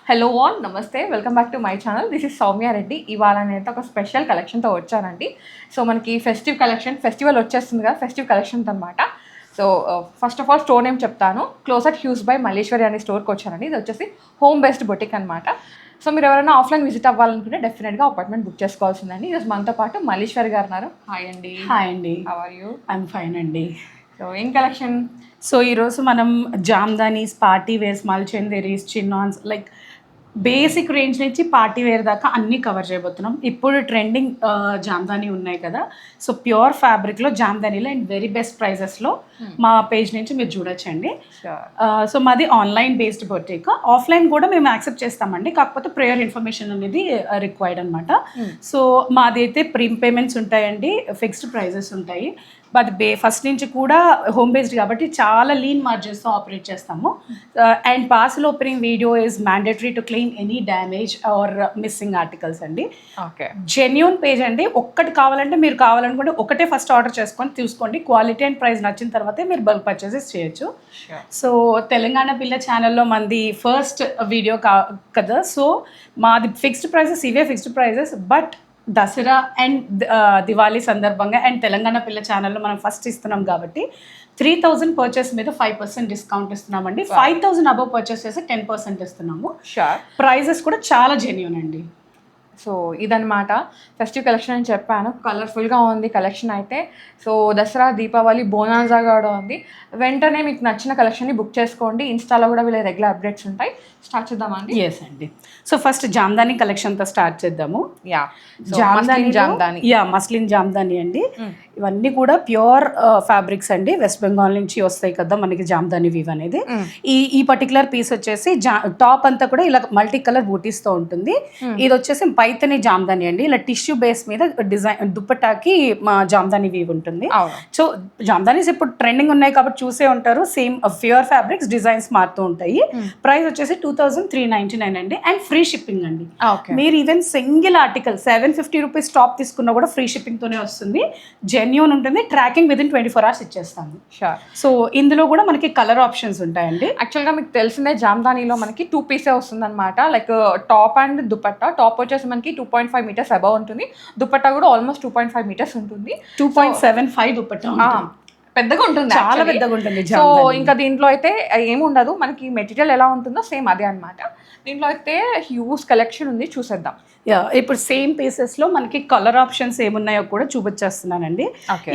Hello on నమస్తే, welcome back to my channel. This is Soumya Reddy. ఇవాళ నేనైతే ఒక స్పెషల్ కలెక్షన్తో వచ్చానండి. సో మనకి ఫెస్టివ్ కలెక్షన్, ఫెస్టివల్ వచ్చేస్తుంది కదా, ఫెస్టివ్ కలెక్షన్స్ అనమాట. So first of all store name చెప్తాను. క్లోజర్ హ్యూస్ బై మల్లేశ్వరి అనే స్టోర్కి వచ్చానండి. ఇది వచ్చేసి హోమ్ బేస్డ్ బొటిక్ అనమాట. సో మీరు ఎవరైనా ఆఫ్లైన్ విజిట్ అవ్వాలనుకుంటే డెఫినెట్గా అపార్ట్మెంట్ బుక్ చేసుకోవాల్సిందండి. ఈరోజు మనతో పాటు మల్లేశ్వరి గారు ఉన్నారు. హాయ్ అండి. హాయ్ అండి. How are you? I'm fine అండి. సో ఏం కలెక్షన్? సో ఈరోజు మనం జామ్దానీస్, పార్టీ వేర్స్, మల్చందరీస్, చిన్నాన్స్, లైక్ బేసిక్ రేంజ్ నుంచి పార్టీ వేర్ దాకా అన్నీ కవర్ చేయబోతున్నాం. ఇప్పుడు ట్రెండింగ్ జామ్దానీ ఉన్నాయి కదా, సో ప్యూర్ ఫ్యాబ్రిక్లో జామ్దానీలో అండ్ వెరీ బెస్ట్ ప్రైజెస్లో మా పేజ్ నుంచి మీరు చూడొచ్చండి. సో మాది ఆన్లైన్ బేస్డ్ బొటిక్. ఆఫ్లైన్ కూడా మేము యాక్సెప్ట్ చేస్తామండి, కాకపోతే ప్రేయర్ ఇన్ఫర్మేషన్ అనేది రిక్వైర్డ్ అనమాట. సో మాది అయితే ప్రీ పేమెంట్స్ ఉంటాయండి, ఫిక్స్డ్ ప్రైజెస్ ఉంటాయి. బట్ ఫస్ట్ నుంచి కూడా హోమ్ బేస్డ్ కాబట్టి చాలా లీన్ మార్జిన్స్తో ఆపరేట్ చేస్తాము. And parcel opening video is mandatory to claim any damage are missing articles అండి. ఓకే, జెన్యూన్ పేజ్ అండి. ఒక్కటి కావాలంటే మీరు కావాలనుకుంటే ఒకటే ఫస్ట్ ఆర్డర్ చేసుకొని తీసుకోండి. క్వాలిటీ అండ్ ప్రైస్ నచ్చిన తర్వాతే మీరు బల్క్ పర్చేసెస్ చేయొచ్చు. సో తెలంగాణ పిల్ల ఛానల్లో మంది ఫస్ట్ వీడియో కదా, సో మాది ఫిక్స్డ్ ప్రైసెస్, ఇవే fixed prices. But Dasara and Diwali సందర్భంగా అండ్ తెలంగాణ పిల్ల ఛానల్లో మనం ఫస్ట్ ఇస్తున్నాం కాబట్టి 3000 పర్చేస్ మీద 5% డిస్కౌంట్ ఇస్తున్నామండి. 5000 అబవ్ పర్చేస్ చేస్తే 10% ఇస్తున్నాము. ప్రైజెస్ కూడా చాలా జెన్యూన్ అండి. సో ఇదనమాట ఫెస్టివ్ కలెక్షన్ అని చెప్పాను. కలర్ఫుల్గా ఉంది కలెక్షన్ అయితే. సో దసరా, దీపావళి, బోనాజా కూడా ఉంది. వెంటనే మీకు నచ్చిన కలెక్షన్ని బుక్ చేసుకోండి. ఇన్స్టాలో కూడా వీళ్ళ రెగ్యులర్ అప్డేట్స్ ఉంటాయి. స్టార్ట్ చేద్దామండి. ఎస్ అండి. సో ఫస్ట్ జామ్దానీ కలెక్షన్తో స్టార్ట్ చేద్దాము. మస్లిన్ జామ్దానీ అండి. ఇవన్నీ కూడా ప్యూర్ ఫ్యాబ్రిక్స్ అండి. వెస్ట్ బెంగాల్ నుంచి వస్తాయి కదా మనకి జామ్దానీ వీవ్ అనేది. ఈ పర్టికులర్ పీస్ వచ్చేసి టాప్ అంతా కూడా ఇలా మల్టీ కలర్ బూటీస్తో ఉంటుంది. ఇది వచ్చేసి పైతని జామ్దానీ అండి. ఇలా టిష్యూ బేస్ మీద డిజైన్ దుప్పటాకి మా జామ్దానీ వీవ్ ఉంటుంది. సో జామ్దానీస్ ఇప్పుడు ట్రెండింగ్ ఉన్నాయి కాబట్టి చూసే ఉంటారు. సేమ్ ప్యూర్ ఫ్యాబ్రిక్స్, డిజైన్స్ మారుతూ ఉంటాయి. ప్రైస్ వచ్చేసి 2399 అండి. అండ్ ఫ్రీ షిప్పింగ్ అండి. మీరు even single article 750 rupees top తీసుకున్నా కూడా ఫ్రీ షిప్పింగ్ తోనే వస్తుంది. జెన్యూన్ ఉంటుంది. ట్రాకింగ్ విదిన్ 24 hours ఇచ్చేస్తాము. సో ఇందులో కూడా మనకి కలర్ ఆప్షన్స్ ఉంటాయండి. యాక్చువల్గా మీకు తెలిసిందే జామ్దానీలో మనకి 2 పీసే వస్తుంది అనమాట. Like top and dupatta. Top వచ్చేసి మనకి 2.5 meters అబవ్ ఉంటుంది. దుపట్టా కూడా ఆల్మోస్ట్ 2.5 meters ఉంటుంది. 2.75 దుపట్టా పెద్దగా ఉంటుంది, చాలా పెద్దగా ఉంటుంది. సో ఇంకా దీంట్లో అయితే ఏముండదు, మనకి మెటీరియల్ ఎలా ఉంటుందో సేమ్ అదే అనమాట. దీంట్లో అయితే హ్యూజ్ కలెక్షన్ ఉంది, చూసేద్దాం. ఇప్పుడు సేమ్ పీసెస్ లో మనకి కలర్ ఆప్షన్స్ ఏమున్నాయో కూడా చూపించేస్తున్నానండి.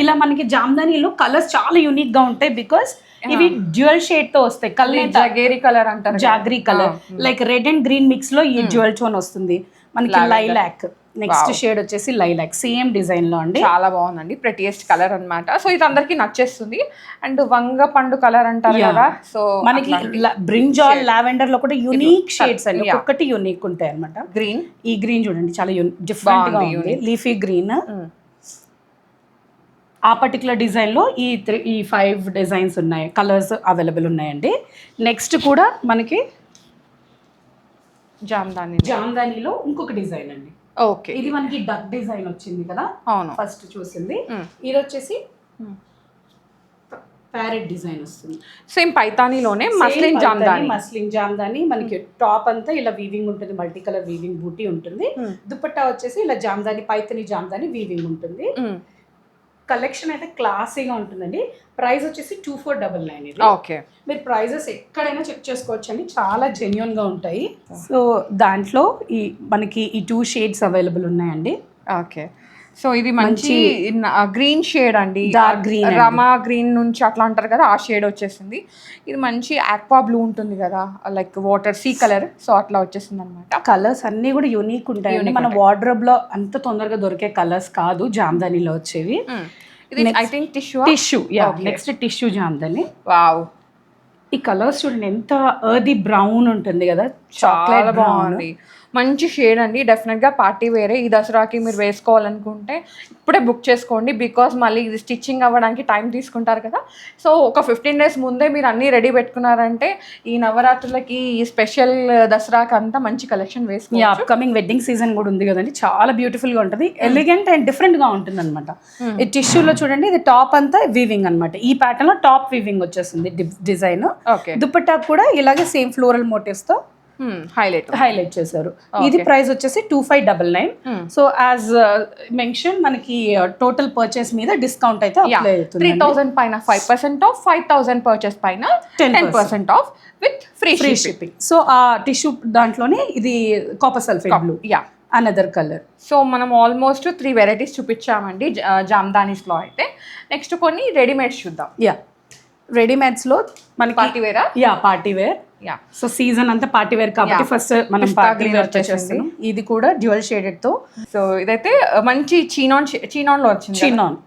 ఇలా మనకి జామ్దానీలో కలర్స్ చాలా యూనిక్ గా ఉంటాయి. బికాస్ ఇవి డ్యూయల్ షేడ్ తో వస్తాయి. జాగేరీ కలర్ అంటారు, jaggery colour, like red and green mix లో ఈ డ్యూయల్ టోన్ వస్తుంది మనకి. లైలాక్ నెక్స్ట్ షేడ్ వచ్చేసి లైలాక్, సేమ్ డిజైన్ లో అండి. చాలా బాగుందండి, ప్రెటియెస్ట్ కలర్ అన్నమాట. సో ఇది అందరికి నచ్చేస్తుంది. అండ్ వంగ పండు కలర్ అంటారు కదా, సో మనకి బ్రింజాల్, లావెండర్ లో కూడా యూనిక్ షేడ్స్ అండి. ఒక్కటి యూనిక్ ఉంటాయి అనమాట. గ్రీన్, ఈ గ్రీన్ చూడండి చాలా డిఫరెంట్ గా ఉంది. Leafy green. ఆ పర్టికులర్ డిజైన్ లో ఈ 5 డిజైన్స్ ఉన్నాయి, కలర్స్ అవైలబుల్ ఉన్నాయండి. నెక్స్ట్ కూడా మనకి జామ్దానీలో ఇంకొక డిజైన్ అండి. ఓకే, ఇది మనకి డక్ డిజైన్ వచ్చింది కదా, అవును, ఫస్ట్ చూసింది. ఇది వచ్చేసి ప్యారెట్ డిజైన్ వస్తుంది. సేమ్ పైతానీలోనే మస్లిన్ జామ్దానీ మనకి టాప్ అంతా ఇలా వీవింగ్ ఉంటుంది, మల్టీ కలర్ వీవింగ్ బూటీ ఉంటుంది. దుపట్టా వచ్చేసి ఇలా జామ్దానీ, పైతని జామ్దానీ వీవింగ్ ఉంటుంది. కలెక్షన్ అయితే క్లాసీగా ఉంటుందండి. ప్రైస్ వచ్చేసి 2499 ఇది. ఓకే, మీరు ప్రైజెస్ ఎక్కడైనా చెక్ చేసుకోవచ్చు అండి, చాలా జెన్యూన్ గా ఉంటాయి. సో దాంట్లో మనకి ఈ 2 షేడ్స్ అవైలబుల్ ఉన్నాయండి. ఓకే, సో ఇది మంచి గ్రీన్ షేడ్ అండి, డార్క్ గ్రీన్, రమా గ్రీన్ నుంచి అట్లా అంటారు కదా, ఆ షేడ్ వచ్చేసింది. ఇది మంచి ఆక్వా బ్లూ ఉంటుంది కదా, like water see colour, so అట్లా వచ్చేసింది అనమాట. కలర్స్ అన్ని కూడా యూనిక్ ఉంటాయి. మన వార్డ్రోబ్ లో అంత తొందరగా దొరికే కలర్స్ కాదు జామ్దానీలో వచ్చేవి. ఇది I think tissue. Next tissue Jamdani. Wow, ఈ కలర్స్ చూడండి, ఎంత ఎర్దీ బ్రౌన్ ఉంటుంది కదా, చాలా బాగుంది. మంచి షేడ్ అండి. డెఫినెట్గా పార్టీ వేరే ఈ దసరాకి మీరు వేసుకోవాలనుకుంటే ఇప్పుడే బుక్ చేసుకోండి. బికాస్ మళ్ళీ ఇది స్టిచ్చింగ్ అవ్వడానికి టైం తీసుకుంటారు కదా. సో ఒక 15 days ముందే మీరు అన్నీ రెడీ పెట్టుకున్నారంటే ఈ నవరాత్రులకి, ఈ స్పెషల్ దసరాకి అంతా మంచి కలెక్షన్ వేసుకోండి. అప్కమింగ్ వెడ్డింగ్ సీజన్ కూడా ఉంది కదండి, చాలా బ్యూటిఫుల్గా ఉంటుంది, ఎలిగెంట్ అండ్ డిఫరెంట్గా ఉంటుంది అనమాట. ఈ టిష్యూలో చూడండి, ఇది టాప్ అంతా వీవింగ్ అనమాట. ఈ ప్యాటర్న్లో టాప్ వీవింగ్ వచ్చేస్తుంది డిజైన్. ఓకే, దుపట్టా కూడా ఇలాగే సేమ్ ఫ్లోరల్ మోటివ్స్తో హైలైట్ చేశారు. ఇది ప్రైస్ వచ్చేసి 2599. సో యాజ్ మెన్షన్ మనకి టోటల్ పర్చేస్ మీద డిస్కౌంట్ అయితే అప్లై అవుతుంది. 3000 పైన 5% ఆఫ్, 5000 పర్చేస్ పైన 10% off with free shipping. So ఆ టిష్యూ దాంట్లోనే ఇది copper sulphate blue, another colour. So మనం ఆల్మోస్ట్ 3 వెరైటీస్ చూపించామండి జామ్దానీస్లో అయితే. నెక్స్ట్ కొన్ని రెడీమేడ్స్ చూద్దాం. రెడీమేడ్స్లో మనకి పార్టీ వేరా? Party wear. సో సీజన్ అంతా పార్టీ వేర్ కాబట్టి ఫస్ట్ మనం పార్టీ వేర్ వచ్చేసేస్తున్నాం. ఇది కూడా డ్యూయల్ షేడెడ్ తో. సో ఇదైతే మంచి చీనాన్ లో వచ్చింది. Chinon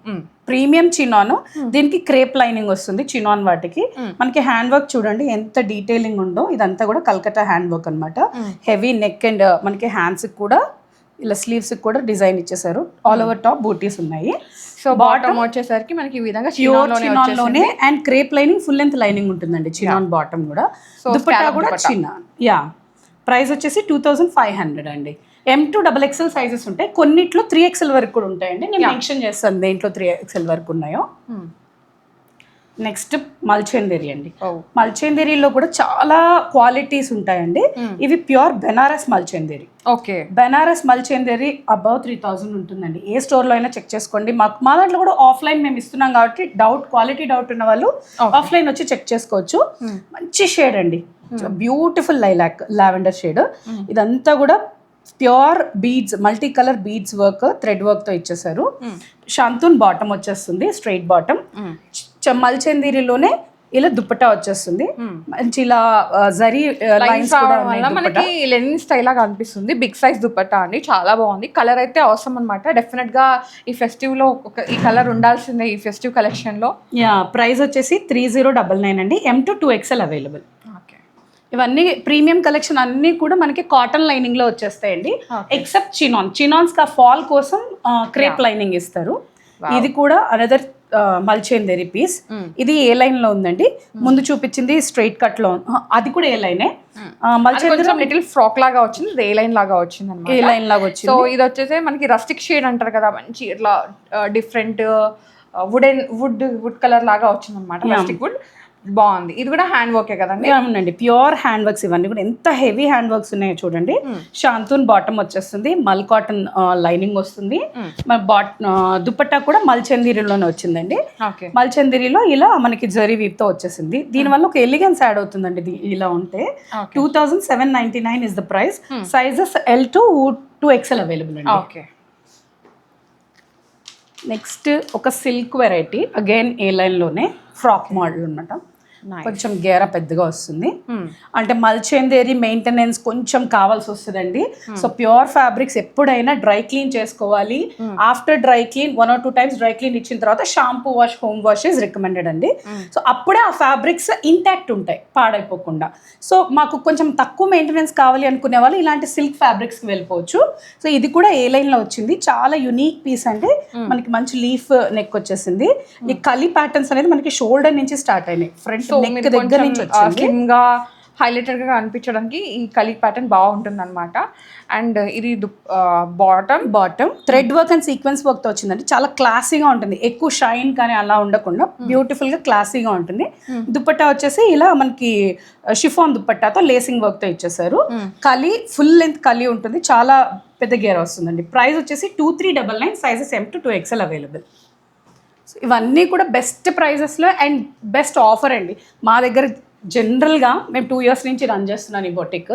premium chinon. దీనికి క్రేప్ లైనింగ్ వస్తుంది చినాన్ వాటికి. మనకి హ్యాండ్ వర్క్ చూడండి ఎంత డీటెయిలింగ్ ఉందో. ఇదంతా కూడా కల్కటా హ్యాండ్ వర్క్ అనమాట. హెవీ నెక్ అండ్ మనకి హ్యాండ్స్ కూడా ఇలా స్లీవ్స్ కూడా డిజైన్ ఇచ్చేసారు. ఆల్ ఓవర్ టాప్ బూటీస్ ఉన్నాయి. సో బాటమ్ వచ్చేసరికి మనకి ఈ విధంగా చినాన్ లోనే and crepe lining full length lining ఉంటుందండి చినాన్ బాటమ్ కూడా. దుపట్టా కూడా చినాన్. ప్రైస్ వచ్చేసి 2500 అండి. M2 సైజెస్ ఉంటాయి. కొన్నిట్లో 3XL వరకు కూడా ఉంటాయండి. నేను మెన్షన్ చేస్తాను దేంట్లో 3XL వరకు ఉన్నాయో. నెక్స్ట్ మల్చేందేరి అండి. మల్చేందేరిలో కూడా చాలా క్వాలిటీస్ ఉంటాయండి. ఇవి ప్యూర్ బెనారస్ మల్చేందేరి. ఓకే, బెనారస్ మల్చేందేరి అబౌవ్ 3000 ఉంటుందండి. ఏ స్టోర్లో అయినా చెక్ చేసుకోండి. మా దాంట్లో కూడా ఆఫ్లైన్ మేము ఇస్తున్నాం కాబట్టి క్వాలిటీ డౌట్ ఉన్న వాళ్ళు ఆఫ్లైన్ వచ్చి చెక్ చేసుకోవచ్చు. మంచి షేడ్ అండి, బ్యూటిఫుల్ లావెండర్ షేడ్. ఇదంతా కూడా pure beads, multi colour beads work, thread work తో ఇచ్చేసారు. షాంతూన్ బాటమ్ వచ్చేస్తుంది, స్ట్రైట్ బాటమ్. మల్చేందిరిలోనే ఇలా దుప్పటా వచ్చేస్తుంది. మంచి ఇలా జరీ లైన్స్ కూడా ఉన్నాయి. మనకి లెనిన్ స్టైల్ లాగా అనిపిస్తుంది. బిగ్ సైజ్ దుప్పటా అండి, చాలా బాగుంది. కలర్ అయితే అవసరం అనమాట. డెఫినెట్ గా ఈ ఫెస్టివ్ లో ఈ కలర్ ఉండాల్సిందే ఈ ఫెస్టివ్ కలెక్షన్ లో. ప్రైస్ వచ్చేసి 3099 అండి. M2 2XL available. ఇవన్నీ ప్రీమియం కలెక్షన్ అన్నీ కూడా మనకి కాటన్ లైనింగ్ లో వచ్చేస్తాయండి. ఎక్సెప్ట్ చినాన్స్ కా ఫాల్ కోసం క్రేప్ లైనింగ్ ఇస్తారు. ఇది కూడా అనదర్ మల్చేందేరి పీస్. ఇది ఏ లైన్ లో ఉందండి. ముందు చూపించింది స్ట్రైట్ కట్ లో, అది కూడా ఏ లైనే. మల్చేందేరి లిటిల్ ఫ్రాక్ లాగా వచ్చింది, ఏ లైన్ లాగా వచ్చింది అన్నమాట. ఏ లైన్ లాగా వచ్చింది. సో ఇది వచ్చేసి మనకి రస్టిక్ షేడ్ అంటారు కదా, మంచి ఇట్లా డిఫరెంట్ వుడ్ కలర్ లాగా వచ్చింది అనమాట. రస్టిక్ వుడ్ బాగుంది. ఇది కూడా హ్యాండ్ వర్కే కదండి. అవునండి, ప్యూర్ హ్యాండ్ వర్క్స్. ఇవన్నీ కూడా ఎంత హెవీ హ్యాండ్ వర్క్స్ ఉన్నాయో చూడండి. షాంతూన్ బాటమ్ వచ్చేస్తుంది, మల్ కాటన్ లైనింగ్ వస్తుంది. దుపట్టా కూడా మల్చందిరిలోనే వచ్చిందండి. మల్చందిరిలో ఇలా మనకి జరీ వీప్ తో వచ్చేసింది. దీనివల్ల ఒక ఎలిగెన్స్ యాడ్ అవుతుందండి. ఇలా ఉంటే 2799 is the price. Sizes L to 2XL available అండి. ఓకే, నెక్స్ట్ ఒక సిల్క్ వెరైటీ, అగైన్ ఏ లైన్ లోనే ఫ్రాక్ మోడల్ అనమాట. కొంచెం గేర పెద్దగా వస్తుంది. అంటే మల్చేందేరి మెయింటెనెన్స్ కొంచెం కావాల్సి వస్తుందండి. సో ప్యూర్ ఫ్యాబ్రిక్స్ ఎప్పుడైనా డ్రై క్లీన్ చేసుకోవాలి. After dry clean 1 or 2 times dry clean ఇచ్చిన తర్వాత shampoo wash, home wash is recommended అండి. సో అప్పుడే ఆ ఫ్యాబ్రిక్స్ ఇంటాక్ట్ ఉంటాయి, పాడైపోకుండా. సో మాకు కొంచెం తక్కువ మెయింటెనెన్స్ కావాలి అనుకునే వాళ్ళు ఇలాంటి సిల్క్ ఫ్యాబ్రిక్స్కి వెళ్ళిపోవచ్చు. సో ఇది కూడా ఏ లైన్లో వచ్చింది, చాలా యునీక్ పీస్ అండి. మనకి మంచి లీఫ్ నెక్ వచ్చేసింది. ఈ కలీ ప్యాటర్న్స్ అనేది మనకి షోల్డర్ నుంచి స్టార్ట్ అయినాయి. ఫ్రంట్ నెక్ దగ్గర నుంచి స్లిమ్ గా హైలైటెడ్ గా అనిపించడానికి ఈ కలీ ప్యాటర్న్ బాగుంటుంది అనమాట. అండ్ ఇది bottom thread work and sequence work తో వచ్చిందండి. చాలా క్లాసీగా ఉంటుంది. ఎక్కువ షైన్ కానీ అలా ఉండకుండా బ్యూటిఫుల్ గా క్లాసీగా ఉంటుంది. దుపట్టా వచ్చేసి ఇలా మనకి షిఫాన్ దుపట్టాతో లేసింగ్ వర్క్ తో ఇచ్చేసారు. కలీ ఫుల్ లెంత్ కలీ ఉంటుంది, చాలా పెద్ద గేర్ వస్తుందండి. ప్రైస్ వచ్చేసి 2399. Sizes M to 2XL available. ఇవన్నీ కూడా బెస్ట్ ప్రైజెస్లో అండ్ బెస్ట్ ఆఫర్ అండి. మా దగ్గర జనరల్గా మేము 2 years నుంచి రన్ చేస్తున్నాను ఈ బొటిక్.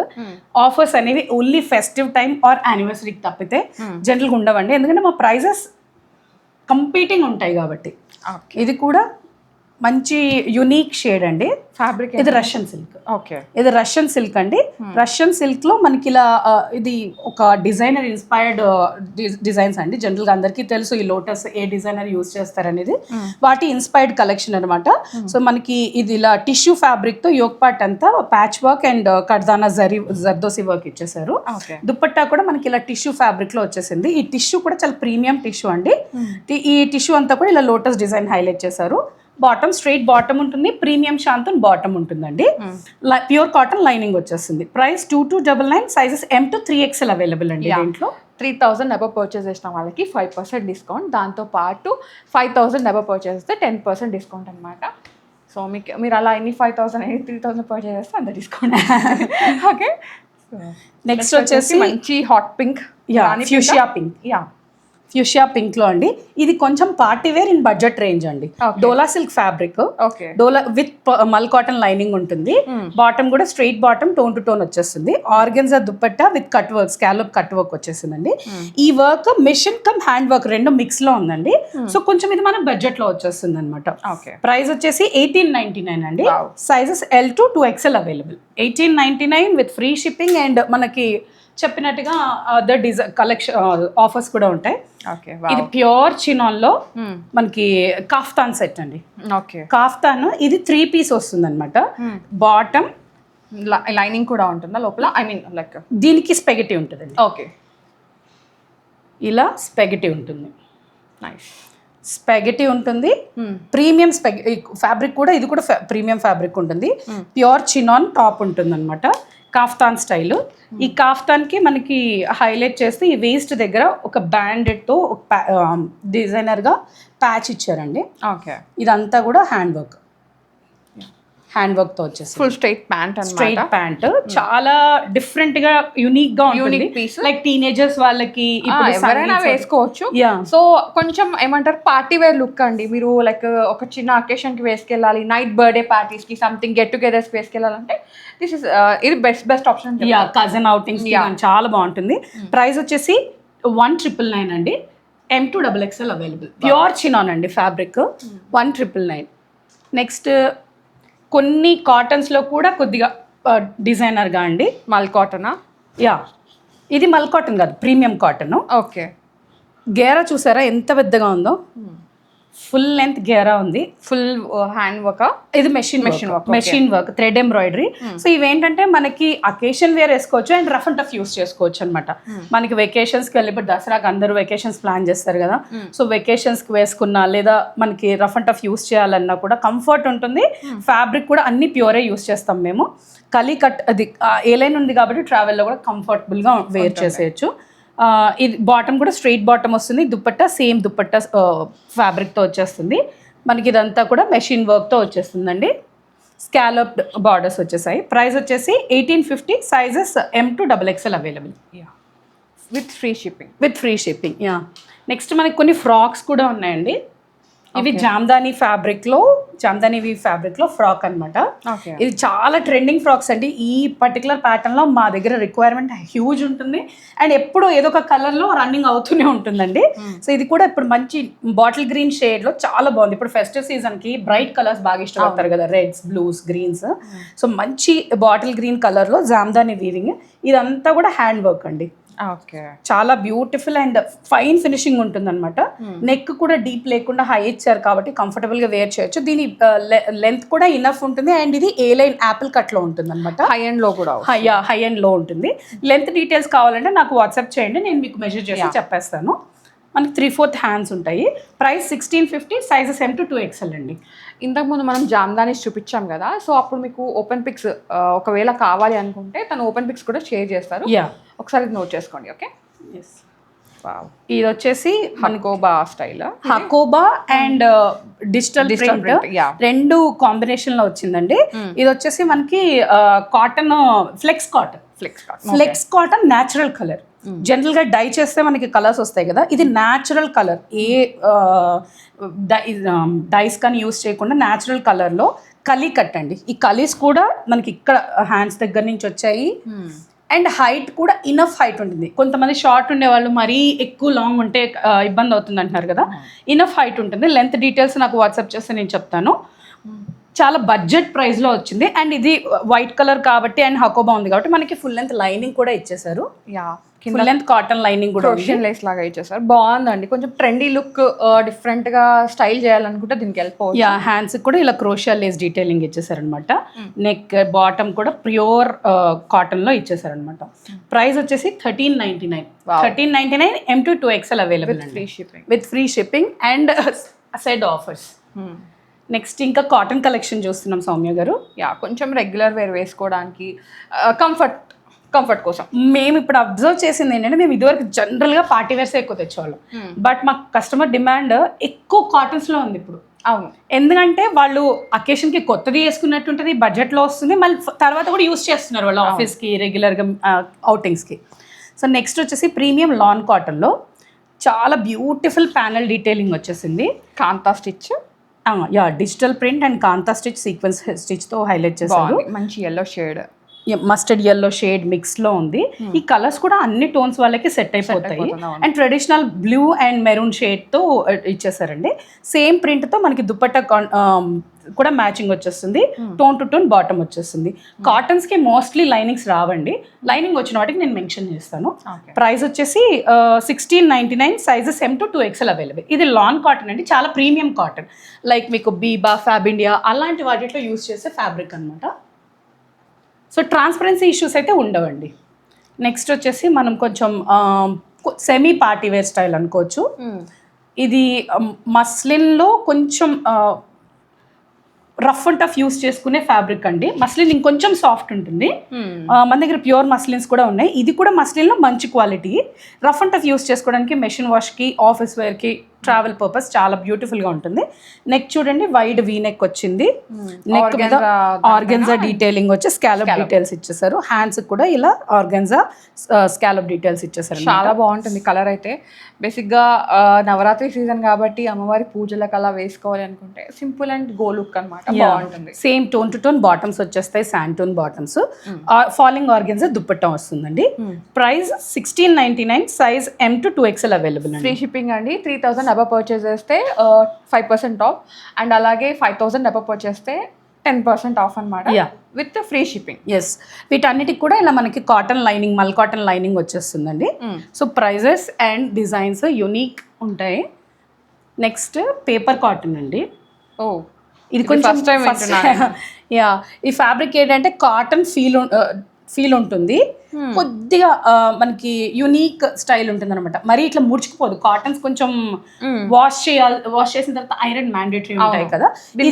ఆఫర్స్ అనేవి ఓన్లీ ఫెస్టివ్ టైం ఆర్ యానివర్సరీకి తప్పితే జనరల్గా ఉండవండి. ఎందుకంటే మా ప్రైజెస్ కంపీటింగ్ ఉంటాయి కాబట్టి. ఇది కూడా మంచి యునీక్ షేడ్ అండి. ఫ్యాబ్రిక్ ఇది రష్యన్ సిల్క్. ఓకే, ఇది రష్యన్ సిల్క్ అండి. రష్యన్ సిల్క్ లో మనకి ఇలా ఇది ఒక డిజైనర్ ఇన్స్పైర్డ్ డిజైన్స్ అండి. జనరల్ గా అందరికీ తెలుసు ఈ లోటస్ ఏ డిజైనర్ యూజ్ చేస్తారనేది. వాటి ఇన్స్పైర్డ్ కలెక్షన్ అనమాట. సో మనకి ఇది ఇలా టిష్యూ ఫ్యాబ్రిక్ తో యోక్ పార్ట్ అంతా ప్యాచ్ వర్క్ అండ్ కర్దానా జర్దోసి వర్క్ ఇచ్చేసారు. దుపట్టా కూడా మనకి ఇలా టిష్యూ ఫ్యాబ్రిక్ లో వచ్చేసింది. ఈ టిష్యూ కూడా చాలా ప్రీమియం టిష్యూ అండి. ఈ టిష్యూ అంతా కూడా ఇలా లోటస్ డిజైన్ హైలైట్ చేశారు. బాటమ్ స్ట్రైట్ బాటమ్ ఉంటుంది, ప్రీమియం షాంతూన్ బాటమ్ ఉంటుందండి. ప్యూర్ కాటన్ లైనింగ్ వచ్చేస్తుంది. Price 2299. Sizes M to 3XL available అండి. దీంట్లో 3000 అబవ్ పర్చేస్ చేసిన వాళ్ళకి 5% డిస్కౌంట్, దాంతో పాటు 5000 అబవ్ పర్చేస్ చేస్తే 10% డిస్కౌంట్ అనమాట. సో మీరు అలా ఎన్ని 5000 ఎన్ని 3000 పర్చేస్ చేస్తే అంత డిస్కౌంట్. ఓకే, నెక్స్ట్ వచ్చేసి మంచి hot pink, fuchsia pink. Fuchsia pink లో అండి, ఇది కొంచెం party wear in budget range అండి. Dola silk fabric, dola with mul cotton lining ఉంటుంది. బాటమ్ కూడా straight bottom, tone to tone వచ్చేస్తుంది. Organza dupatta with cut work, scallop cut work వచ్చేసిందండి. ఈ work machine cum hand work రెండు మిక్స్ లో ఉందండి. సో కొంచెం ఇది మన బడ్జెట్ లో వచ్చేస్తుంది అనమాట. ప్రైస్ వచ్చేసి 1899 అండి. Sizes L to 2XL available. 1899 with free shipping and మనకి చెప్పినట్టుగా అదర్ డిజైన్ కలెక్షన్ ఆఫర్స్ కూడా ఉంటాయి. ఇది ప్యూర్ చినాన్ లో మనకి కాఫ్తాన్ సెట్ అండి. కాఫ్తాన్ ఇది 3 పీస్ వస్తుంది అనమాట. బాటమ్ లైనింగ్ కూడా ఉంటుందా లోపల? ఐ మీన్ లైక్ దీనికి స్పెగటీ ఉంటుందండి. ఇలా స్పెగటీ ఉంటుంది. స్పెగటీ ఉంటుంది. ప్రీమియం ఫ్యాబ్రిక్ కూడా, ఇది కూడా ప్రీమియం ఫ్యాబ్రిక్ ఉంటుంది. ప్యూర్ చినాన్ టాప్ ఉంటుంది అనమాట. Kaftan style. ఈ కాఫ్తాన్కి మనకి హైలైట్ చేస్తే ఈ వేస్ట్ దగ్గర ఒక బ్యాండెడ్తో డిజైనర్గా ప్యాచ్ ఇచ్చారండి. ఇదంతా కూడా హ్యాండ్ వర్క్ తో వచ్చేసి ఫుల్ స్ట్రైట్ ప్యాంట్. చాలా డిఫరెంట్ గా యూనిక్ గా ఉంటుంది. లైక్ టీనేజర్స్ వాళ్ళకి ఎవరైనా వేసుకోవచ్చు. సో కొంచెం ఏమంటారు పార్టీ వేర్ లుక్ అండి. మీరు లైక్ ఒక చిన్న అకేషన్ కి వేసుకెళ్ళాలి, నైట్ బర్త్డే పార్టీస్ కి, సంథింగ్ గెట్ టుగెదర్స్ కి వేసుకెళ్ళాలంటే దిస్ ఇస్ ఇది బెస్ట్ ఆప్షన్. కజిన్ అవుటింగ్స్ చాలా బాగుంటుంది. ప్రైస్ వచ్చేసి 1999 అండి. M to XXL available. Pure chinon అండి ఫ్యాబ్రిక్. 1999. నెక్స్ట్ కొన్ని కాటన్స్లో కూడా కొద్దిగా డిజైనర్గా అండి. మల్ కాటనా? ఇది మల్ కాటన్ కాదు, ప్రీమియం కాటన్. గేరా చూసారా ఎంత పెద్దగా ఉందో? ఫుల్ లెంత్ గేరా ఉంది. Full hand work. ఇది machine work, thread embroidery. So ఇవేంటంటే మనకి అకేషన్ వేర్ వేసుకోవచ్చు and rough and tough use చేసుకోవచ్చు అనమాట. మనకి వెకేషన్స్కి వెళ్ళి, ఇప్పుడు దసరాకి అందరూ వెకేషన్స్ ప్లాన్ చేస్తారు కదా. సో వెకేషన్స్కి వేసుకున్నా లేదా మనకి రఫ్ అండ్ టఫ్ యూస్ చేయాలన్నా కూడా కంఫర్ట్ ఉంటుంది. ఫ్యాబ్రిక్ కూడా అన్ని ప్యూరే యూస్ చేస్తాం మేము. కట్ అది ఏ లైన్ ఉంది కాబట్టి ట్రావెల్లో కూడా కంఫర్టబుల్గా వేర్ చేసేయచ్చు. ఇది బాటమ్ కూడా స్ట్రైట్ బాటమ్ వస్తుంది. దుపట్టా సేమ్ దుపట్టా ఫ్యాబ్రిక్తో వచ్చేస్తుంది. మనకి ఇదంతా కూడా మెషిన్ వర్క్తో వచ్చేస్తుందండి. స్కాలప్ బార్డర్స్ వచ్చేసాయి. ప్రైస్ వచ్చేసి 1850. Sizes M to XXL available with free shipping. Next మనకి కొన్ని ఫ్రాక్స్ కూడా ఉన్నాయండి. ఇవి జామ్దానీ ఫ్యాబ్రిక్లో ఫ్రాక్ అనమాట. ఇది చాలా ట్రెండింగ్ ఫ్రాక్స్ అండి. ఈ పర్టికులర్ ప్యాటర్న్లో మా దగ్గర రిక్వైర్మెంట్ హ్యూజ్ ఉంటుంది అండ్ ఎప్పుడు ఏదో ఒక కలర్లో రన్నింగ్ అవుతూనే ఉంటుందండి. సో ఇది కూడా ఇప్పుడు మంచి బాటిల్ గ్రీన్ షేడ్లో చాలా బాగుంది. ఇప్పుడు ఫెస్టివ్ సీజన్కి బ్రైట్ కలర్స్ బాగా ఇష్టపడతారు కదా, రెడ్స్, బ్లూస్, గ్రీన్స్. సో మంచి బాటిల్ గ్రీన్ కలర్లో జామ్దానీ వీవింగ్. ఇదంతా కూడా హ్యాండ్ వర్క్ అండి. చాలా బ్యూటిఫుల్ అండ్ ఫైన్ ఫినిషింగ్ ఉంటుంది అనమాట. నెక్ కూడా డీప్ లేకుండా హై ఇచ్చారు కాబట్టి కంఫర్టబుల్ గా వేర్ చేయొచ్చు. దీని లెంత్ కూడా ఇనఫ్ ఉంటుంది అండ్ ఇది ఏ లైన్ యాపిల్ కట్ లో ఉంటుంది అనమాట. హై అండ్ లో ఉంటుంది. లెంత్ డీటెయిల్స్ కావాలంటే నాకు వాట్సాప్ చేయండి, నేను మీకు మెజర్ చేసి చెప్పేస్తాను. మనకి 3/4 హ్యాండ్స్ ఉంటాయి. Price 1650. Sizes M to 2XL అండి. ఇంతకుముందు మనం జామ్దానీస్ చూపించాం కదా, సో అప్పుడు మీకు ఓపెన్ పిక్స్ ఒకవేళ కావాలి అనుకుంటే తను ఓపెన్ పిక్స్ కూడా షేర్ చేస్తారు. ఒకసారి నోట్ చేసుకోండి. ఓకే, ఇది వచ్చేసి Hakoba style. Hakoba and digital print రెండు కాంబినేషన్ లో వచ్చిందండి. ఇది వచ్చేసి మనకి cotton, flex cotton natural colour. General గా డై చేస్తే మనకి కలర్స్ వస్తాయి కదా, ఇది న్యాచురల్ కలర్. ఏ డైస్ కానీ యూస్ చేయకుండా న్యాచురల్ కలర్ లో కలీ కట్ అండి. ఈ కలీస్ కూడా మనకి ఇక్కడ హ్యాండ్స్ దగ్గర నుంచి వచ్చాయి అండ్ హైట్ కూడా ఇనఫ్ హైట్ ఉంటుంది. కొంతమంది షార్ట్ ఉండేవాళ్ళు మరీ ఎక్కువ లాంగ్ ఉంటే ఇబ్బంది అవుతుంది అంటున్నారు కదా, ఇనఫ్ హైట్ ఉంటుంది. లెంత్ డీటెయిల్స్ నాకు వాట్సాప్ చేస్తే నేను చెప్తాను. చాలా బడ్జెట్ ప్రైస్లో వచ్చింది అండ్ ఇది వైట్ కలర్ కాబట్టి అండ్ హకోబా ఉంది కాబట్టి మనకి ఫుల్ లెంత్ లైనింగ్ కూడా ఇచ్చేసారు. ఫుల్ లెంత్ కాటన్ లైనింగ్ కూడా క్రోషియన్ లేస్ లాగా ఇచ్చేసారు. బాగుందండి. కొంచెం ట్రెండీ లుక్, డిఫరెంట్ గా స్టైల్ చేయాలనుకుంటే దీనికి వెళ్ళిపోవచ్చు. హ్యాండ్స్ కూడా ఇలా క్రోషియా లేస్ డీటెయిలింగ్ ఇచ్చేసారు అనమాట. నెక్ బాటమ్ కూడా ప్యూర్ కాటన్ లో ఇచ్చేసారు అనమాట. ప్రైస్ వచ్చేసి 1399. M to 2XL available with free shipping and said offers. Next ఇంకా కాటన్ కలెక్షన్ చూస్తున్నాం సౌమ్య గారు. కొంచెం రెగ్యులర్ వేర్ వేసుకోవడానికి కంఫర్ట్ కోసం మేము ఇప్పుడు అబ్జర్వ్ చేసింది ఏంటంటే, మేము ఇదివరకు జనరల్గా పార్టీ వేర్స్ ఎక్కువ తెచ్చేవాళ్ళం. బట్ మా కస్టమర్ డిమాండ్ ఎక్కువ కాటన్స్లో ఉంది ఇప్పుడు. అవును, ఎందుకంటే వాళ్ళు అకేషన్కి కొత్తది వేసుకున్నట్టు ఉంటుంది, బడ్జెట్లో వస్తుంది, మళ్ళీ తర్వాత కూడా యూస్ చేస్తున్నారు వాళ్ళు ఆఫీస్కి రెగ్యులర్గా అవుటింగ్స్కి. సో నెక్స్ట్ వచ్చేసి ప్రీమియం లాన్ కాటన్లో చాలా బ్యూటిఫుల్ ప్యానల్ డీటెయిలింగ్ వచ్చేసింది. Kantha stitch, yeah digital print and kantha stitch sequence స్టిచ్తో హైలైట్ చేశారు. మంచి yellow shade, mustard yellow shade మిక్స్లో ఉంది. ఈ కలర్స్ కూడా అన్ని టోన్స్ వాళ్ళకి సెట్ అయిపోతాయి. And traditional blue and maroon షేడ్తో ఇచ్చేసారండి. సేమ్ ప్రింట్తో మనకి దుపట్టా కూడా మ్యాచింగ్ వచ్చేస్తుంది. టోన్ టు టోన్ బాటమ్ వచ్చేస్తుంది. కాటన్స్కి మోస్ట్లీ లైనింగ్స్ రావండి, లైనింగ్ వచ్చిన వాటికి నేను మెన్షన్ చేస్తాను. ప్రైస్ వచ్చేసి 1699, sizes M to 2XL available. ఇది లాన్ కాటన్ అండి, చాలా ప్రీమియం కాటన్, లైక్ మీకు బీబా, ఫ్యాబ్ ఇండియా అలాంటి వాటిలో యూస్ చేసే ఫ్యాబ్రిక్ అనమాట. సో ట్రాన్స్పరెన్సీ ఇష్యూస్ అయితే ఉండవండి. నెక్స్ట్ వచ్చేసి మనం కొంచెం సెమీ పార్టీ వేర్ స్టైల్ అనుకోవచ్చు. ఇది మస్లిన్లో కొంచెం రఫ్ అండ్ టఫ్ యూస్ చేసుకునే ఫ్యాబ్రిక్ అండి. మస్లిన్ ఇంకొంచెం సాఫ్ట్ ఉంటుంది. మన దగ్గర ప్యూర్ మస్లిన్స్ కూడా ఉన్నాయి. ఇది కూడా మస్లిన్లో మంచి quality. Rough and tough use చేసుకోవడానికి, మెషిన్ వాష్కి, ఆఫీస్ వేర్కి, ట్రావెల్ పర్పస్ చాలా బ్యూటిఫుల్గా ఉంటుంది. నెక్ చూడండి, వైడ్ వీ నెక్ వచ్చింది. నెక్ మీద ఆర్గెన్జా డీటెయిలింగ్ వచ్చి స్కాలప్ డీటెయిల్స్ ఇచ్చేసారు. హ్యాండ్స్ కూడా ఇలా ఆర్గెన్జా స్కాలప్ డీటెయిల్స్ ఇచ్చేసారు. చాలా బాగుంటుంది కలర్ అయితే. బేసిక్గా నవరాత్రి సీజన్ కాబట్టి అమ్మవారి పూజలకు అలా వేసుకోవాలి అనుకుంటే సింపుల్ అండ్ గో లుక్ అనమాట, బాగుంటుంది. Same tone to tone bottoms వచ్చేస్తాయి, sand tone bottoms. Falling organza dupatta వస్తుందండి. Price 1699, size M to 2XL available. Free shipping అండి. 3000 అబవ్ పర్చేస్ చేస్తే 5% ఆఫ్, అండ్ అలాగే 5000 అబవ్ పర్చేస్ చేస్తే 10% ఆఫ్ అనమాట, విత్ ఫ్రీ షిప్పింగ్. ఎస్, వీటన్నిటికి కూడా ఇలా మనకి కాటన్ లైనింగ్, మల్ కాటన్ లైనింగ్ వచ్చేస్తుందండి. So prices and designs unique ఉంటాయి. నెక్స్ట్ పేపర్ కాటన్ అండి. ఇది కొంచెం ఫస్ట్ టైం యా, ఈ ఫ్యాబ్రిక్ ఏంటంటే కాటన్ ఫీల్ ఉంటుంది, కొద్దిగా మనకి యూనిక్ స్టైల్ ఉంటుంది అనమాట. మరి ఇట్లా ముడుచుకుపోదు. కాటన్స్ కొంచెం వాష్ చేసిన తర్వాత ఐరన్ మ్యాండేటరీ ఉంటాయి కదా,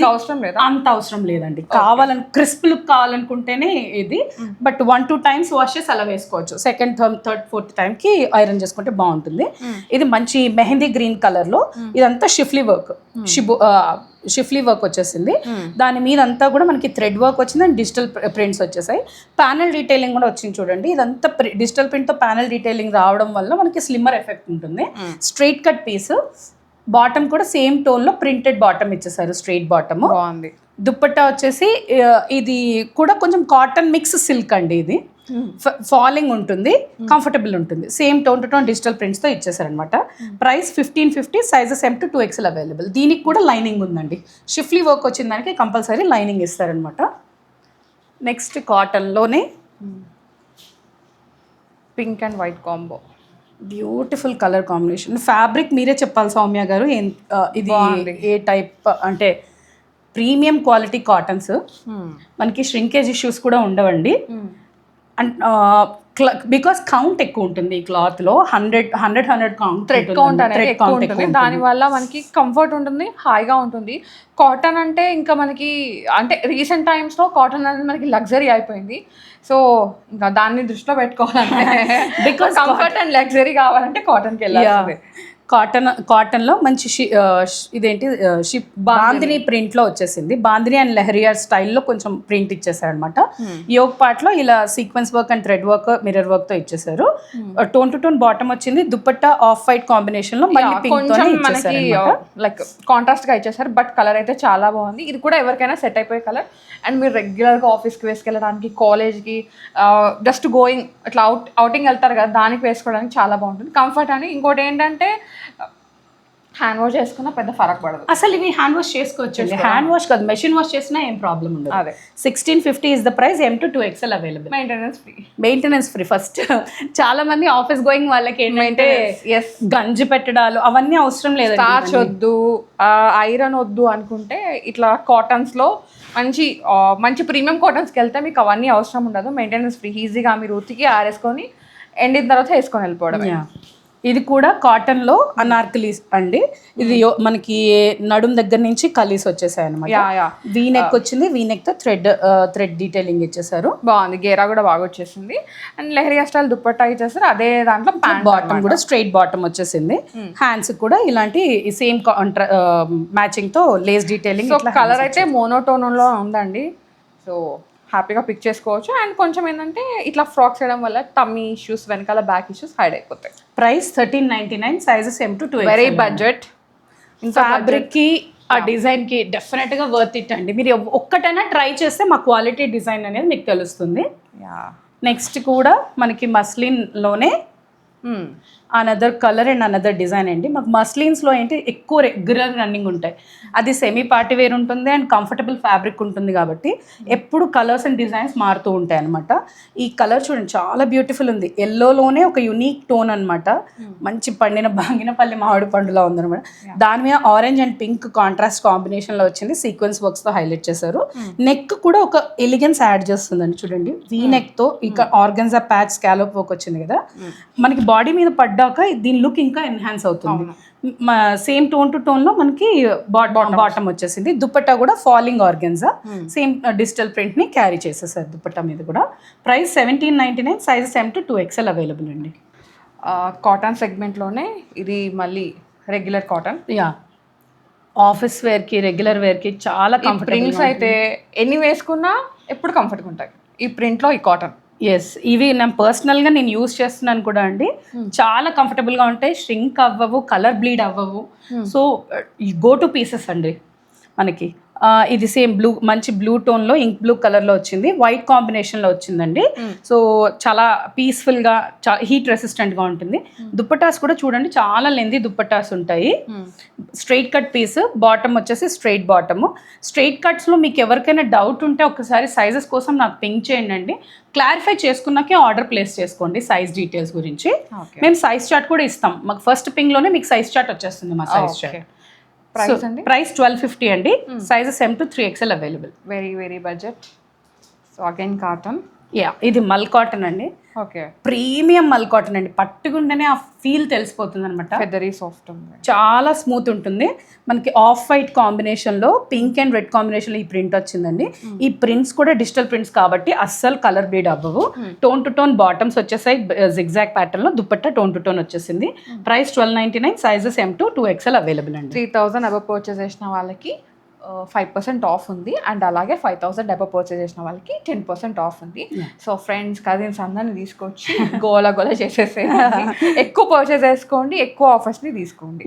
అవసరం లేదు, అంత అవసరం లేదండి. కావాలని క్రిస్ప్ లుక్ కావాలనుకుంటేనే ఇది, బట్ 1-2 times వాష్ చేసి అలా వేసుకోవచ్చు. సెకండ్, థర్డ్, ఫోర్త్ టైంకి ఐరన్ చేసుకుంటే బాగుంటుంది. ఇది మంచి మెహందీ గ్రీన్ కలర్లో, ఇదంతా షిఫ్లీ వర్క్ వచ్చేసింది. దాని మీద అంతా కూడా మనకి థ్రెడ్ వర్క్ వచ్చింది అండ్ డిజిటల్ ప్రింట్స్ వచ్చేసాయి. ప్యానల్ డీటెయిలింగ్ కూడా వచ్చింది చూడండి. ఇదంతా డిజిటల్ ప్రింట్తో ప్యానల్ డీటెయిలింగ్ రావడం వల్ల మనకి స్లిమ్మర్ ఎఫెక్ట్ ఉంటుంది. స్ట్రైట్ కట్ పీస్, బాటమ్ కూడా సేమ్ టోన్లో ప్రింటెడ్ బాటమ్ ఇచ్చేసారు, స్ట్రైట్ బాటమ్ బాగుంది. దుపట్టా వచ్చేసి ఇది కూడా కొంచెం కాటన్ మిక్స్ సిల్క్ అండి. ఇది ఫాలింగ్ ఉంటుంది, కంఫర్టబుల్ ఉంటుంది. Same tone to tone digital ప్రింట్స్తో ఇచ్చేసారనమాట. Price 1550, sizes M to 2XL available. దీనికి కూడా లైనింగ్ ఉందండి. షిఫ్లీ వర్క్ వచ్చిన దానికి కంపల్సరీ లైనింగ్ ఇస్తారనమాట. నెక్స్ట్ కాటన్లోనే pink and white combo, beautiful colour combination. Fabric మీరే చెప్పాలి సౌమ్య గారు, ఇది ఏ టైప్ అంటే ప్రీమియం క్వాలిటీ కాటన్స్. మనకి ష్రింకేజ్ ఇష్యూస్ కూడా ఉండవండి. అండ్ బికాస్ కౌంట్ ఎక్కువ ఉంటుంది ఈ క్లాత్ లో, 100 కౌంట్, థ్రెడ్ కౌంట్ అనేది ఎక్కువ ఉంటుంది. దానివల్ల మనకి కంఫర్ట్ ఉంటుంది, హాయిగా ఉంటుంది. కాటన్ అంటే ఇంకా మనకి అంటే రీసెంట్ టైమ్స్లో కాటన్ అనేది మనకి లగ్జరీ అయిపోయింది. సో ఇంకా దాన్ని దృష్టిలో పెట్టుకోవాలంటే బికాస్ కంఫర్ట్ అండ్ లగ్జరీ కావాలంటే కాటన్కి వెళ్ళాలి. కాటన్లో మంచి ఇదేంటి బాందిని ప్రింట్లో వచ్చేసింది. బాందిని అండ్ లెహరియర్ స్టైల్లో కొంచెం ప్రింట్ ఇచ్చేసారనమాట. యోగ్ పార్ట్లో ఇలా sequence work and thread work, mirror వర్క్తో ఇచ్చేసారు. టోన్ టు టోన్ బాటమ్ వచ్చింది. దుపట్టా ఆఫ్ వైట్ కాంబినేషన్లో మళ్ళీ మనకి లైక్ కాంట్రాస్ట్గా ఇచ్చేసారు, బట్ కలర్ అయితే చాలా బాగుంది. ఇది కూడా ఎవరికైనా సెట్ అయిపోయే కలర్. అండ్ మీరు రెగ్యులర్గా ఆఫీస్కి వేసుకెళ్ళడానికి, కాలేజ్కి, జస్ట్ గోయింగ్ అట్లా అవుటింగ్ వెళ్తారు కదా, దానికి వేసుకోవడానికి చాలా బాగుంటుంది, కంఫర్ట్ అని. ఇంకోటి ఏంటంటే హ్యాండ్ వాష్ చేసుకున్నా పెద్ద ఫరక్ పడదు. అసలు ఇవి హ్యాండ్ వాష్ చేసుకోవచ్చు. హ్యాండ్ వాష్ కాదు, మెషిన్ వాష్ చేసినా ఏం ప్రాబ్లం ఉండదు. అదే 1650 is the price. M to 2XL available. Maintenance free. First చాలా మంది ఆఫీస్ గోయింగ్ వాళ్ళకి ఏంటంటే గంజి పెట్టడాలు అవన్నీ అవసరం లేదు, స్టార్చ్ వద్దు, ఐరన్ వద్దు అనుకుంటే ఇట్లా కాటన్స్లో మంచి ప్రీమియం కాటన్స్కి వెళ్తే మీకు అవన్నీ అవసరం ఉండదు. Maintenance free. ఈజీగా మీరు ఉతికి ఆరేసుకొని ఎండిన తర్వాత వేసుకొని వెళ్ళిపోవడం. ఇది కూడా కాటన్లో అనార్కలి అండి. ఇది మనకి నడుం దగ్గర నుంచి కలీస్ వచ్చేసాయి అనమాట. వీ నెక్ వచ్చింది, వీ నెక్ తో థ్రెడ్ డీటెయిలింగ్ ఇచ్చేసారు. బాగుంది, గేరా కూడా బాగా వచ్చేసింది. అండ్ లెహరియా స్టైల్ దుప్పట్టా ఇచ్చేసారు. అదే దాంట్లో బాటమ్ కూడా స్ట్రైట్ బాటమ్ వచ్చేసింది. హ్యాండ్స్ కూడా ఇలాంటి సేమ్ మ్యాచింగ్ తో లేస్ డీటెయిలింగ్. కలర్ అయితే మోనోటోన్ లో ఉందండి. సో హ్యాపీగా పిక్ చేసుకోవచ్చు. అండ్ కొంచెం ఏంటంటే ఇట్లా ఫ్రాక్స్ వేయడం వల్ల టమ్మీ ఇష్యూస్, వెనకాల బ్యాక్ ఇష్యూస్ హైడ్ అయిపోతాయి. Price 1399, sizes M to 2XL. Very budget. Fabric కి ఆ డిజైన్ కి డెఫినెట్ గా వర్త్ ఇట్ అండి. మీరు ఒక్కటైనా ట్రై చేస్తే మా క్వాలిటీ డిజైన్ అనేది మీకు తెలుస్తుంది. నెక్స్ట్ కూడా మనకి మస్లిన్ లోనే another colour and another design అండి. మాకు మస్లిన్స్లో ఏంటి ఎక్కువ రెగ్యులర్ రన్నింగ్ ఉంటాయి. అది సెమీ పార్టీ వేర్ ఉంటుంది అండ్ కంఫర్టబుల్ ఫ్యాబ్రిక్ ఉంటుంది కాబట్టి ఎప్పుడు కలర్స్ అండ్ డిజైన్స్ మారుతూ ఉంటాయి అనమాట. ఈ కలర్ చూడండి చాలా బ్యూటిఫుల్ ఉంది. ఎల్లోలోనే ఒక యునీక్ టోన్ అనమాట. మంచి పండిన బాంగినపల్లి మామిడి పండులా ఉందన్నమాట. దాని మీద ఆరెంజ్ అండ్ పింక్ కాంట్రాస్ట్ కాంబినేషన్లో వచ్చింది. సీక్వెన్స్ వర్క్స్తో హైలైట్ చేశారు. నెక్ కూడా ఒక ఎలిగెన్స్ యాడ్ చేస్తుందండి. చూడండి వీ నెక్తో ఇక ఆర్గన్జా ప్యాచ్ స్కాలోప్ వర్క్ వచ్చింది కదా, మనకి బాడీ మీద పడ్డాక దీని లుక్ ఇంకా ఎన్హాన్స్ అవుతుంది. సేమ్ టోన్ టు టోన్ లో మనకి బాటమ్ వచ్చేసింది. దుపట్టా కూడా falling organza same digital print ని క్యారీ చేసేసారు దుపట్టా మీద కూడా. Price 1799, sizes M to 2XL available అండి. కాటన్ సెగ్మెంట్లోనే ఇది మళ్ళీ రెగ్యులర్ కాటన్. ఆఫీస్ వేర్కి రెగ్యులర్ వేర్కి చాలా కంఫర్టబుల్. ప్రింట్స్ అయితే ఎన్ని వేసుకున్నా ఎప్పుడు కంఫర్ట్గా ఉంటాయి ఈ ప్రింట్లో, ఈ కాటన్. ఎస్, ఇవి నేను పర్సనల్గా నేను యూజ్ చేస్తున్నాను కూడా అండి. చాలా కంఫర్టబుల్గా ఉంటాయి, ష్రింక్ అవ్వవు, కలర్ బ్లీడ్ అవ్వవు. సో గో టు పీసెస్ అండి మనకి. ఇది సేమ్ బ్లూ, మంచి బ్లూ టోన్లో ఇంక్ బ్లూ కలర్లో వచ్చింది, వైట్ కాంబినేషన్లో వచ్చిందండి. సో చాలా పీస్ఫుల్గా, హీట్ రెసిస్టెంట్గా ఉంటుంది. దుప్పటాస్ కూడా చూడండి చాలా లెంతీ దుప్పటాస్ ఉంటాయి. స్ట్రైట్ కట్ పీస్, బాటమ్ వచ్చేసి స్ట్రైట్ బాటమ్. స్ట్రైట్ కట్స్లో మీకు ఎవరికైనా డౌట్ ఉంటే ఒకసారి సైజెస్ కోసం నాకు పింక్ చేయండి అండి. క్లారిఫై చేసుకున్నాకే ఆర్డర్ ప్లేస్ చేసుకోండి సైజ్ డీటెయిల్స్ గురించి. మేము సైజ్ చార్ట్ కూడా ఇస్తాం. మాకు ఫస్ట్ పింగ్లోనే మీకు సైజ్ చార్ట్ వచ్చేస్తుంది మా సైజ్ చార్ట్. ప్రైస్ 1250 అండి. Sizes M to 3XL available. Very very budget. So again cotton. ఇది మల్ కాటన్ అండి. ఓకే, ప్రీమియం మల్ కాటన్ అండి. పట్టుకుంటేనే ఆ ఫీల్ తెలిసిపోతుంది అనమాట. వెరీ సాఫ్ట్ ఉంది, చాలా స్మూత్ ఉంటుంది. మనకి ఆఫ్ వైట్ కాంబినేషన్లో పింక్ అండ్ రెడ్ కాంబినేషన్లో ఈ ప్రింట్ వచ్చిందండి. ఈ ప్రింట్స్ కూడా డిజిటల్ ప్రింట్స్ కాబట్టి అస్సలు కలర్ బ్లీడ్ అవ్వవు. టోన్ టు టోన్ బాటమ్స్ వచ్చేసాయి జిగ్జాగ్ ప్యాటర్న్ లో. దుపట్టా టోన్ టు టోన్ వచ్చేసింది. Price 1299, sizes M to 2XL available అండి. 3000 అబవ్ పర్చేస్ చేసిన వాళ్ళకి 5% ఆఫ్ ఉంది. అండ్ అలాగే 5000 అబవ్ పర్చేస్ చేసిన వాళ్ళకి 10% ఆఫ్ ఉంది. సో ఫ్రెండ్స్, కజిన్స్ అందరిని తీసుకొచ్చి గోల చేసేసేయండి. ఎక్కువ పర్చేస్ చేసుకోండి, ఎక్కువ ఆఫర్స్ని తీసుకోండి.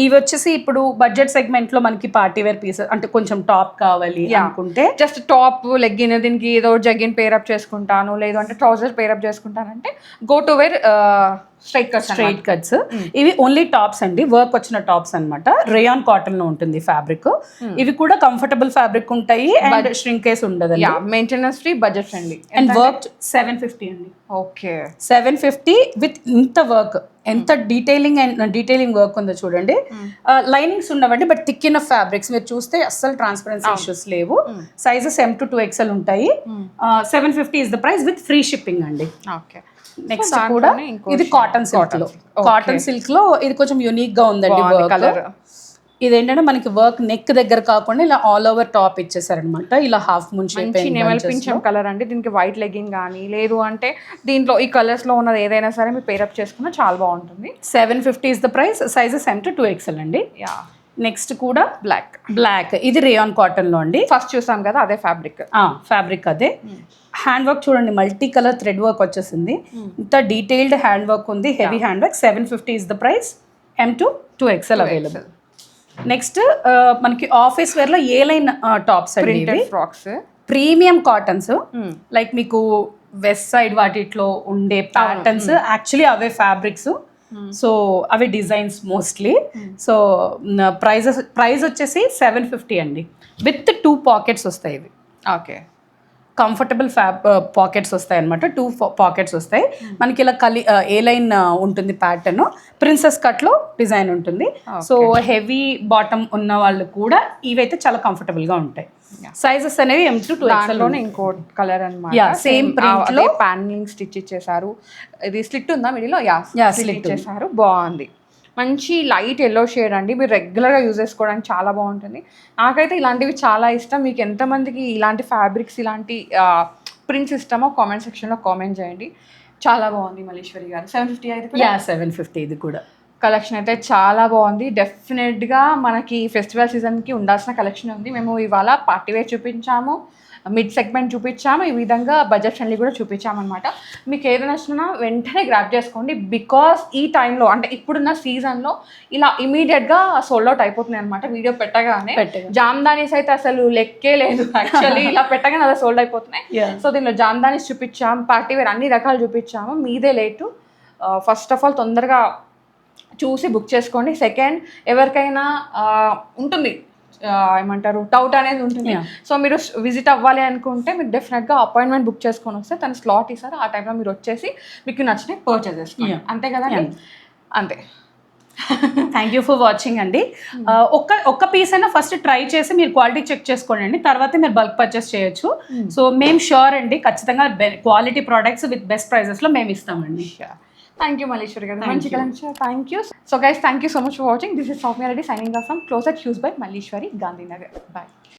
ఇవి వచ్చేసి ఇప్పుడు బడ్జెట్ సెగ్మెంట్లో మనకి పార్టీ వేర్ పీసెస్, అంటే కొంచెం టాప్ కావాలి అనుకుంటే, జస్ట్ టాప్ లెగ్గిన్, దీనికి ఏదో జగిన్ పేరప్ చేసుకుంటాను, లేదు అంటే ట్రౌజర్ పేరప్ చేసుకుంటానంటే go to wear straight cuts. ఇవి ఓన్లీ టాప్స్ అండి, వర్క్ వచ్చిన టాప్స్ అనమాట. రేయాన్ కాటన్ లో ఉంటుంది ఫ్యాబ్రిక్. ఇవి కూడా కంఫర్టబుల్ ఫ్యాబ్రిక్ ఉంటాయి అండ్ ష్రింకేజ్ ఉండదు. Maintenance free, budget friendly. And work 750 అండి. ఓకే, 750 విత్ ఇంత వర్క్. ఎంత డీటెయిలింగ్ వర్క్ ఉందో చూడండి. లైనింగ్స్ ఉండవండి, బట్ థిక్ ఇన్ ఫ్యాబ్రిక్స్. మీరు చూస్తే అస్సలు ట్రాన్స్పరెన్సీ ఇష్యూస్ లేవు. సైజెస్ M to 2XL ఉంటాయి. 750 is the price with free shipping అండి. ఓకే, నెక్స్ట్ కూడా ఇది కాటన్ సిల్క్ లో. కాటన్ సిల్క్ లో ఇది కొంచెం యూనిక్ గా ఉందండి వర్క్. ఇదేంటంటే మనకి వర్క్ నెక్ దగ్గర కాకుండా ఇలా ఆల్ ఓవర్ టాప్ ఇచ్చేసారనమాట. ఇలా హాఫ్ మూన్ షేప్ పింఛం కలర్ అండి. దీనికి వైట్ లెగ్గింగ్ కానీ, లేదు అంటే దీంట్లో ఈ కలర్స్ లో ఉన్నది ఏదైనా సరే మీరు పేరప్ చేసుకున్నా చాలా బాగుంటుంది. 750 is the price. Sizes M to 2XL అండి. నెక్స్ట్ కూడా బ్లాక్. ఇది రేయాన్ కాటన్ లో అండి. ఫస్ట్ చూసాం కదా, అదే ఫ్యాబ్రిక్ అదే. హ్యాండ్ వర్క్ చూడండి, మల్టీ కలర్ థ్రెడ్ వర్క్ వచ్చేసింది. ఇంత డీటెయిల్డ్ హ్యాండ్ వర్క్ ఉంది, heavy hand work. 750 is the price. M to 2XL available. Next మనకి ఆఫీస్ వేర్ లో ఏ లైన్ టాప్స్ అండి, ఫ్రాక్స్, ప్రీమియం కాటన్స్. లైక్ మీకు వెస్ట్ సైడ్ వాటిలో ఉండే ప్యాటర్న్స్ యాక్చువల్లీ అవే ఫ్యాబ్రిక్స్. సో అవి డిజైన్స్ మోస్ట్లీ. సో ప్రైస్ వచ్చేసి 750 అండి. విత్ 2 పాకెట్స్ వస్తాయి ఇవి. ఓకే, కంఫర్టబుల్ పాకెట్స్ వస్తాయి అనమాట, 2 పాకెట్స్ వస్తాయి మనకి. ఇలా ఏ లైన్ ఉంటుంది ప్యాటర్న్, ప్రిన్సెస్ కట్లో డిజైన్ ఉంటుంది. సో హెవీ బాటమ్ ఉన్న వాళ్ళు కూడా ఇవైతే చాలా కంఫర్టబుల్ గా ఉంటాయి. సైజెస్ అనేవి M2 to XL లోనే ఇంకో కలర్ అనమాట. సేమ్ ప్రింట్ లో ప్యానలింగ్ స్టిచ్ ఇచ్చేసారు. ఇది స్లిట్ ఉందా మిడిల్ లో? స్లిట్ ఇచ్చేసారు, బాగుంది. మంచి లైట్ ఎల్లో షేడ్ అండి, మీరు రెగ్యులర్గా యూజ్ చేసుకోవడానికి చాలా బాగుంటుంది. నాకైతే ఇలాంటివి చాలా ఇష్టం. మీకు ఎంతమందికి ఇలాంటి ఫ్యాబ్రిక్స్, ఇలాంటి ప్రింట్స్ ఇష్టమో కామెంట్ సెక్షన్లో కామెంట్ చేయండి. చాలా బాగుంది మల్లీశ్వరి గారు. 750 అయితే 750 ఇది కూడా. కలెక్షన్ అయితే చాలా బాగుంది. డెఫినెట్గా మనకి ఫెస్టివల్ సీజన్కి ఉండాల్సిన కలెక్షన్ ఉంది. మేము ఇవాళ పార్టీ వేర్ చూపించాము, మిడ్ సెగ్మెంట్ చూపించాము, ఈ విధంగా బడ్జెట్ ఫ్రెండ్లీ కూడా చూపించామన్నమాట. మీకు ఏది నచ్చినా వెంటనే గ్రాప్ చేసుకోండి. బికాస్ ఈ టైంలో అంటే ఇప్పుడున్న సీజన్లో ఇలా ఇమీడియట్గా సోల్డ్ అవుట్ అయిపోతున్నాయి అనమాట. వీడియో పెట్టగానే జామ్దానీస్ అయితే అసలు లెక్కే లేదు యాక్చువల్లీ, ఇలా పెట్టగానే అలా సోల్డ్ అయిపోతున్నాయి. సో దీనిలో జామ్దానీస్ చూపించాము, పార్టీ వేర్ అన్ని రకాలు చూపించాము. మీదే లేటు. ఫస్ట్ ఆఫ్ ఆల్ తొందరగా చూసి బుక్ చేసుకోండి. సెకండ్, ఎవరికైనా ఉంటుంది ఏమంటారు డౌట్ అనేది ఉంటుంది. సో మీరు విజిట్ అవ్వాలి అనుకుంటే మీరు డెఫినెట్గా అపాయింట్మెంట్ బుక్ చేసుకొని వస్తే తను స్లాట్ ఇస్తారు. ఆ టైంలో మీరు వచ్చేసి మీకు నచ్చినవి పర్చేస్ చేసుకోండి. అంతే కదండి? అంతే. థ్యాంక్ యూ ఫర్ వాచింగ్ అండి. ఒక్క పీస్ అయినా ఫస్ట్ ట్రై చేసి మీరు క్వాలిటీ చెక్ చేసుకోండి అండి, తర్వాత మీరు బల్క్ పర్చేస్ చేయొచ్చు. సో మేము షూర్ అండి, ఖచ్చితంగా క్వాలిటీ ప్రోడక్ట్స్ విత్ బెస్ట్ ప్రైజెస్లో మేము ఇస్తామండి. థ్యాంక్ యూ మల్లీశ్వరి గారు, మంచి collection. Thank you. So guys, thank you so much for watching. This is Soumya Reddy signing off from Closet Hues by Malleshwari, Gandhinagar. Bye.